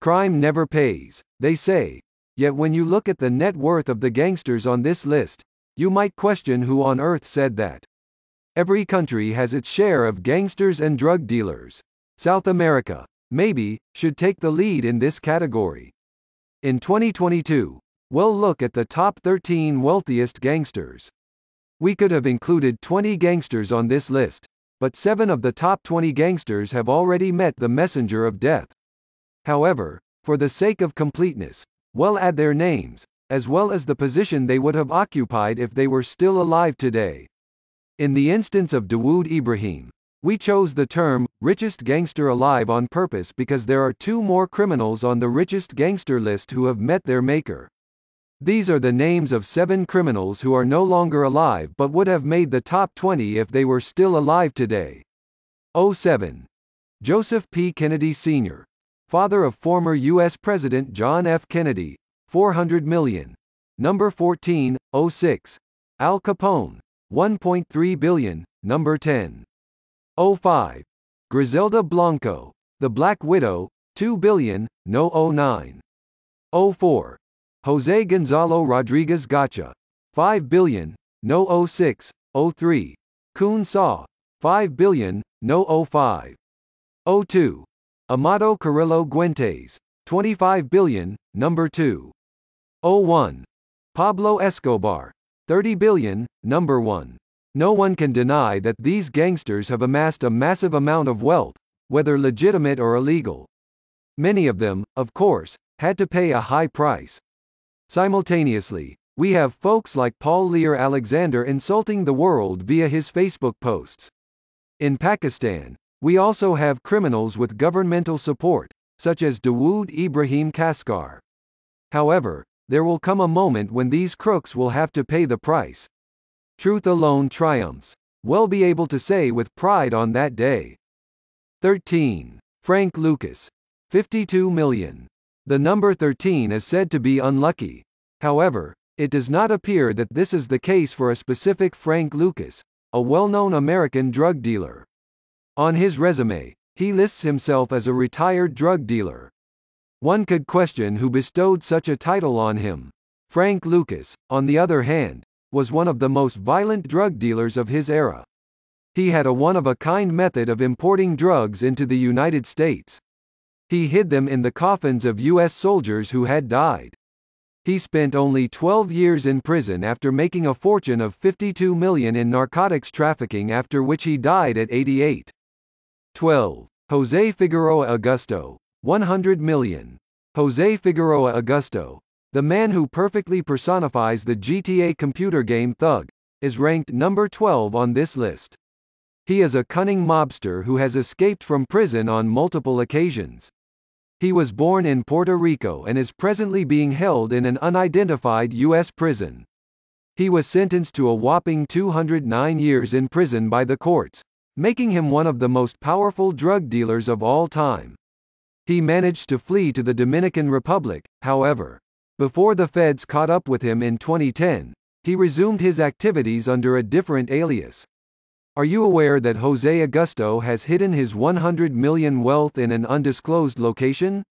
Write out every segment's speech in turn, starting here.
Crime never pays, they say. Yet when you look at the net worth of the gangsters on this list, you might question who on earth said that. Every country has its share of gangsters and drug dealers. South America, maybe, should take the lead in this category. In 2022, we'll look at the top 13 wealthiest gangsters. We could have included 20 gangsters on this list, but 7 of the top 20 gangsters have already met the messenger of death. However, for the sake of completeness, we'll add their names, as well as the position they would have occupied if they were still alive today. In the instance of Dawood Ibrahim, we chose the term, richest gangster alive on purpose because there are 2 more criminals on the richest gangster list who have met their maker. These are the names of 7 criminals who are no longer alive but would have made the top 20 if they were still alive today. 07. Joseph P. Kennedy Sr., father of former U.S. President John F. Kennedy, $400 million. Number 14, 06. Al Capone, $1.3 billion. Number 10. 05. Griselda Blanco, the Black Widow, $2 billion. No. 09. 04. Jose Gonzalo Rodriguez Gacha, $5 billion. No. 06. 03. Kun Saw, $5 billion. No. 05. 02. Amado Carrillo Guentes, $25 billion. Number 2. 01. Pablo Escobar, $30 billion. Number 1. No one can deny that these gangsters have amassed a massive amount of wealth, whether legitimate or illegal. Many of them, of course, had to pay a high price. Simultaneously, we have folks like Paul Lear Alexander insulting the world via his Facebook posts. In Pakistan, we also have criminals with governmental support, such as Dawood Ibrahim Kaskar. However, there will come a moment when these crooks will have to pay the price. Truth alone triumphs. We'll be able to say with pride on that day. 13. Frank Lucas, $52 million. The number 13 is said to be unlucky. However, it does not appear that this is the case for a specific Frank Lucas, a well-known American drug dealer. On his resume, he lists himself as a retired drug dealer. One could question who bestowed such a title on him. Frank Lucas, on the other hand, was one of the most violent drug dealers of his era. He had a one-of-a-kind method of importing drugs into the United States. He hid them in the coffins of U.S. soldiers who had died. He spent only 12 years in prison after making a fortune of $52 million in narcotics trafficking, after which he died at 88. 12. Jose Figueroa Augusto, $100 million. Jose Figueroa Augusto, the man who perfectly personifies the GTA computer game Thug, is ranked number 12 on this list. He is a cunning mobster who has escaped from prison on multiple occasions. He was born in Puerto Rico and is presently being held in an unidentified U.S. prison. He was sentenced to a whopping 209 years in prison by the courts, making him one of the most powerful drug dealers of all time. He managed to flee to the Dominican Republic, however. Before the feds caught up with him in 2010, he resumed his activities under a different alias. Are you aware that Jose Augusto has hidden his $100 million wealth in an undisclosed location?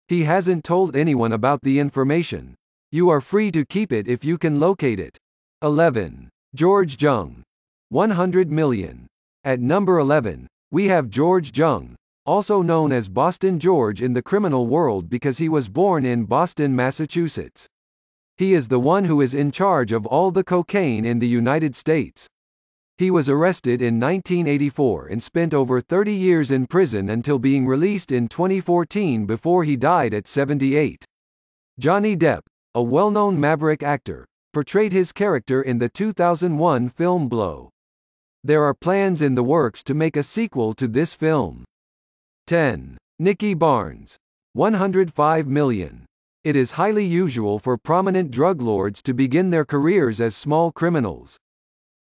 He hasn't told anyone about the information. You are free to keep it if you can locate it. 11. George Jung, $100 million. At number 11, we have George Jung, also known as Boston George in the criminal world because he was born in Boston, Massachusetts. He is the one who is in charge of all the cocaine in the United States. He was arrested in 1984 and spent over 30 years in prison until being released in 2014 before he died at 78. Johnny Depp, a well-known maverick actor, portrayed his character in the 2001 film Blow. There are plans in the works to make a sequel to this film. 10. Nicky Barnes, $105 million. It is highly usual for prominent drug lords to begin their careers as small criminals.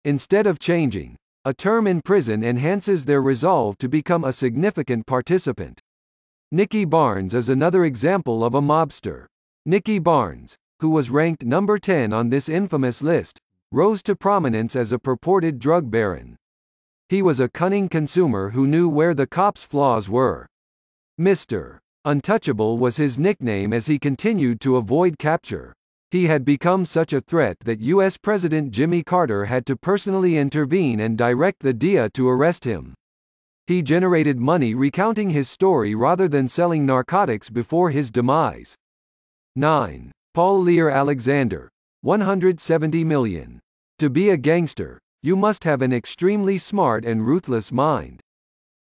Instead of changing, a term in prison enhances their resolve to become a significant participant. Nicky Barnes is another example of a mobster. Nicky Barnes, who was ranked number 10 on this infamous list, rose to prominence as a purported drug baron. He was a cunning consumer who knew where the cops' flaws were. Mr. Untouchable was his nickname as he continued to avoid capture. He had become such a threat that U.S. President Jimmy Carter had to personally intervene and direct the DEA to arrest him. He generated money recounting his story rather than selling narcotics before his demise. 9. Paul Lear Alexander. 170 million. To be a gangster, you must have an extremely smart and ruthless mind.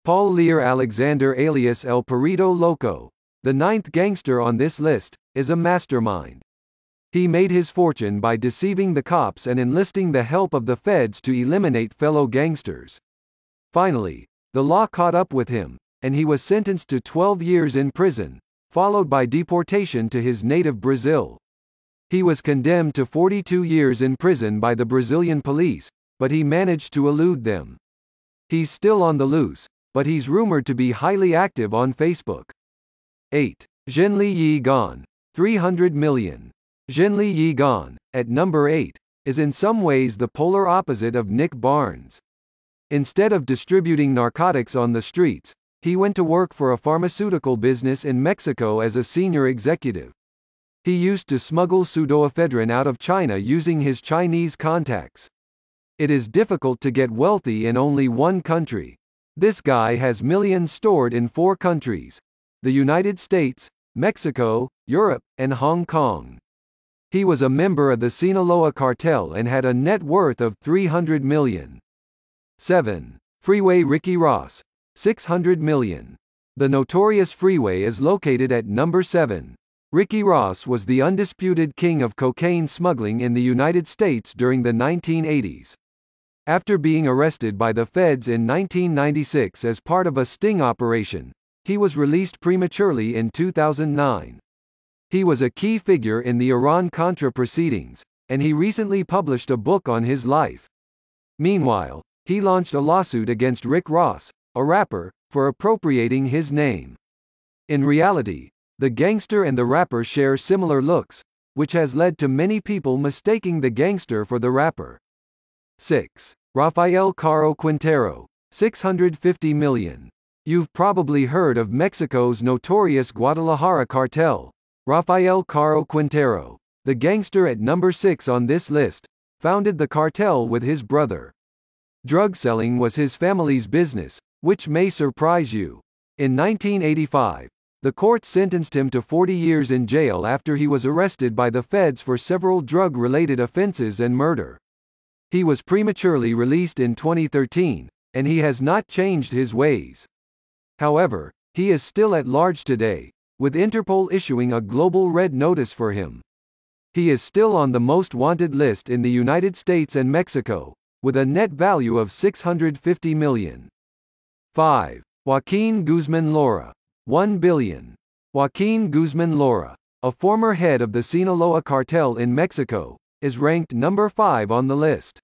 Paul Lear Alexander alias El Perrito Loco, the ninth gangster on this list, is a mastermind. He made his fortune by deceiving the cops and enlisting the help of the feds to eliminate fellow gangsters. Finally, the law caught up with him, and he was sentenced to 12 years in prison, followed by deportation to his native Brazil. He was condemned to 42 years in prison by the Brazilian police, but he managed to elude them. He's still on the loose, but he's rumored to be highly active on Facebook. 8. Zhenli Yi Gan. 300 million. Zhenli Yi Gan, at number 8, is in some ways the polar opposite of Nick Barnes. Instead of distributing narcotics on the streets, he went to work for a pharmaceutical business in Mexico as a senior executive. He used to smuggle pseudoephedrine out of China using his Chinese contacts. It is difficult to get wealthy in only one country. This guy has millions stored in 4 countries: the United States, Mexico, Europe, and Hong Kong. He was a member of the Sinaloa cartel and had a net worth of 300 million. 7. Freeway Ricky Ross. 600 million. The notorious Freeway is located at number 7. Ricky Ross was the undisputed king of cocaine smuggling in the United States during the 1980s. After being arrested by the feds in 1996 as part of a sting operation, he was released prematurely in 2009. He was a key figure in the Iran-Contra proceedings, and he recently published a book on his life. Meanwhile, he launched a lawsuit against Rick Ross, a rapper, for appropriating his name. In reality, the gangster and the rapper share similar looks, which has led to many people mistaking the gangster for the rapper. 6. Rafael Caro Quintero. 650 million. You've probably heard of Mexico's notorious Guadalajara cartel. Rafael Caro Quintero, the gangster at number 6 on this list, founded the cartel with his brother. Drug selling was his family's business, which may surprise you. In 1985, the court sentenced him to 40 years in jail after he was arrested by the feds for several drug-related offenses and murder. He was prematurely released in 2013, and he has not changed his ways. However, he is still at large today, with Interpol issuing a global red notice for him. He is still on the most wanted list in the United States and Mexico, with a net value of 650 million. 5. Joaquin Guzman Lora. 1 billion. Joaquin Guzman Lora, a former head of the Sinaloa cartel in Mexico, is ranked number 5 on the list.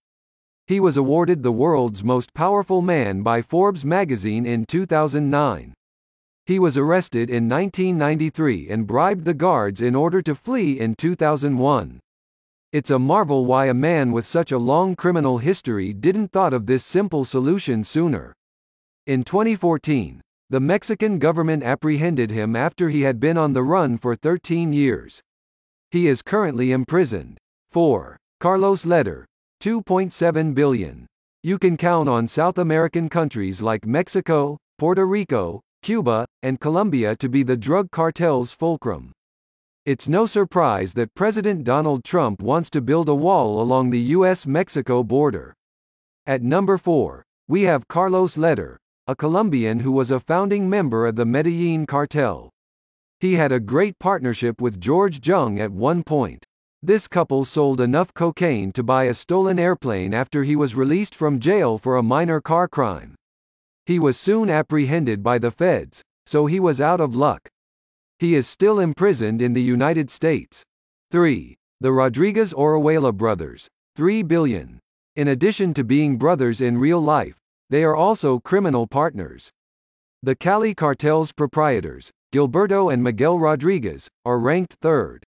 He was awarded the world's most powerful man by Forbes magazine in 2009. He was arrested in 1993 and bribed the guards in order to flee in 2001. It's a marvel why a man with such a long criminal history didn't thought of this simple solution sooner. In 2014, the Mexican government apprehended him after he had been on the run for 13 years. He is currently imprisoned. 4. Carlos Leder. 2.7 billion. You can count on South American countries like Mexico, Puerto Rico, Cuba, and Colombia to be the drug cartel's fulcrum. It's no surprise that President Donald Trump wants to build a wall along the U.S.-Mexico border. At number 4, we have Carlos Leder, a Colombian who was a founding member of the Medellin cartel. He had a great partnership with George Jung at one point. This couple sold enough cocaine to buy a stolen airplane after he was released from jail for a minor car crime. He was soon apprehended by the feds, so he was out of luck. He is still imprisoned in the United States. 3. The Rodriguez Orihuela brothers. 3 billion. In addition to being brothers in real life, they are also criminal partners. The Cali cartel's proprietors, Gilberto and Miguel Rodriguez, are ranked 3rd.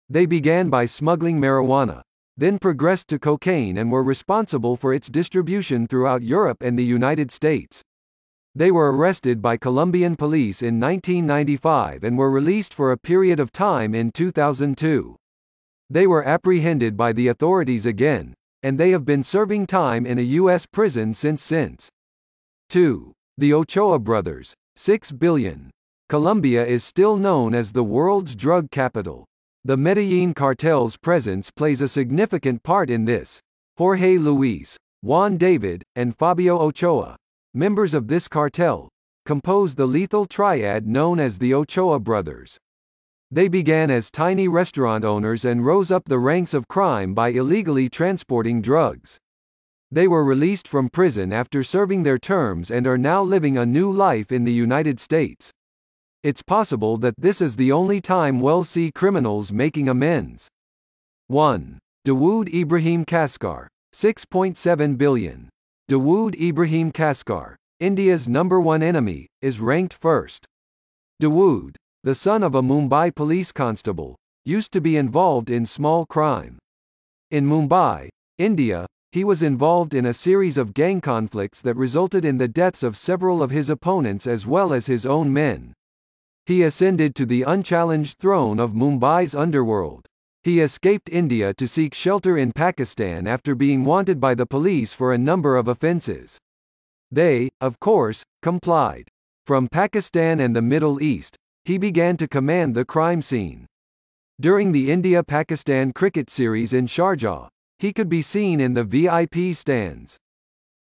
They began by smuggling marijuana, then progressed to cocaine and were responsible for its distribution throughout Europe and the United States. They were arrested by Colombian police in 1995 and were released for a period of time in 2002. They were apprehended by the authorities again, and they have been serving time in a U.S. prison since. 2. The Ochoa brothers, $6 billion. Colombia is still known as the world's drug capital. The Medellin cartel's presence plays a significant part in this. Jorge Luis, Juan David, and Fabio Ochoa, members of this cartel, compose the lethal triad known as the Ochoa brothers. They began as tiny restaurant owners and rose up the ranks of crime by illegally transporting drugs. They were released from prison after serving their terms and are now living a new life in the United States. It's possible that this is the only time we'll see criminals making amends. 1. Dawood Ibrahim Kaskar, $6.7 billion. Dawood Ibrahim Kaskar, India's #1 enemy, is ranked first. Dawood, the son of a Mumbai police constable, used to be involved in small crime. In Mumbai, India, he was involved in a series of gang conflicts that resulted in the deaths of several of his opponents as well as his own men. He ascended to the unchallenged throne of Mumbai's underworld. He escaped India to seek shelter in Pakistan after being wanted by the police for a number of offences. They, of course, complied. From Pakistan and the Middle East, he began to command the crime scene. During the India-Pakistan cricket series in Sharjah, he could be seen in the VIP stands.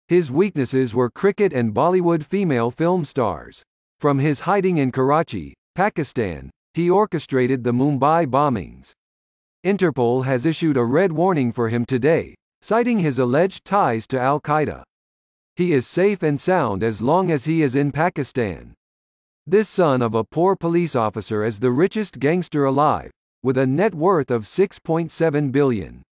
His weaknesses were cricket and Bollywood female film stars. From his hiding in Karachi, Pakistan, he orchestrated the Mumbai bombings. Interpol has issued a red warning for him today, citing his alleged ties to Al-Qaeda. He is safe and sound as long as he is in Pakistan. This son of a poor police officer is the richest gangster alive, with a net worth of $6.7 billion.